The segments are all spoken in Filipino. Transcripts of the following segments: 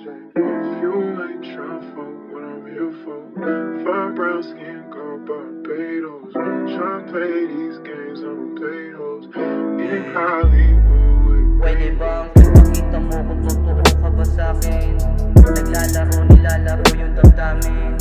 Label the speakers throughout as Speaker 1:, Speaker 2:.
Speaker 1: If you ain't tryna fuck what I'm here for, five brown skin girl Barbados. Tryna play these games, I don't pay those. In Hollywood with
Speaker 2: Pwede bang pakita mo kung totoo ka ba sa'kin? Naglalaro, nilalaro yung damdamin.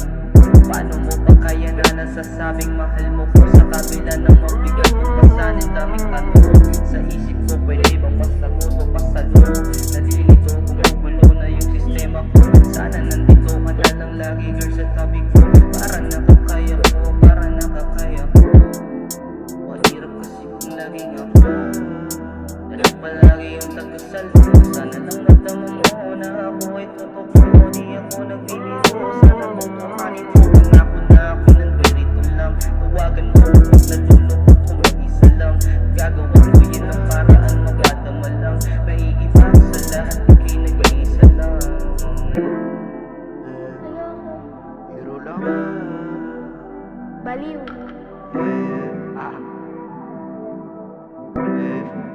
Speaker 2: Paano mo ba kaya na nasasabing mahal mo ko sa kabila ng magbigay mo pa sa'nin daming tanong? Sa isip ko pwede bang pasagot o pasalo? Nalilito, gumugulo na yung sistema ko. Sana nandito ka na lang lagi girl sa tabi ko. Para nakakaya ko, para nakakaya ko. Mahirap kasi kung laging ako. Dahil palagi yung tagasal ko. Sana lang magdama mo na ako ay totoo. Di ako nagbibiro. Sana mo kuhanin mo. Pangako na ako ng ganito lang. Tawagan mo kung nalulungkot kung mag-isa lang. Gagawa ko yun ang paraan magdadama lang. Naiiba sa lahat ikay nag-iisa lang. Biro lang.
Speaker 3: Baliw.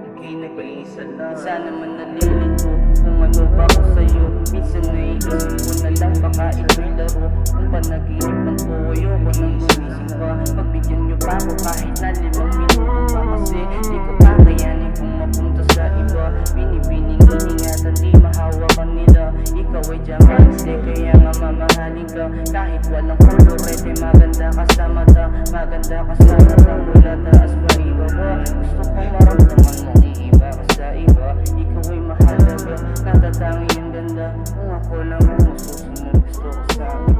Speaker 2: Ika'y nag-iisa lang. Minsan naman nalilito kung ano ba ako sa'yo. Minsan naiisip ko na lang baka ito'y laro. Kung panaginip man to ayoko nang gumising pa. Pagbigyan nyo pa ako kahit na 5 minuto pa. Kasi di ko pa kayanin kung mapunta sa iba. Binibining-iningatan di mahawakan nila. Ikaw ay diamante kaya nga mamahalin ka. Kahit walang kolorete maganda ka sa mata. Maganda ka sa mata mula taas pa ibaba. Gusto kong maramdaman mo iiba ka sa iba. Ikaw ay mahalaga, natatangi yung ganda. Kung ako lang ang masusunod gusto ko sa akin.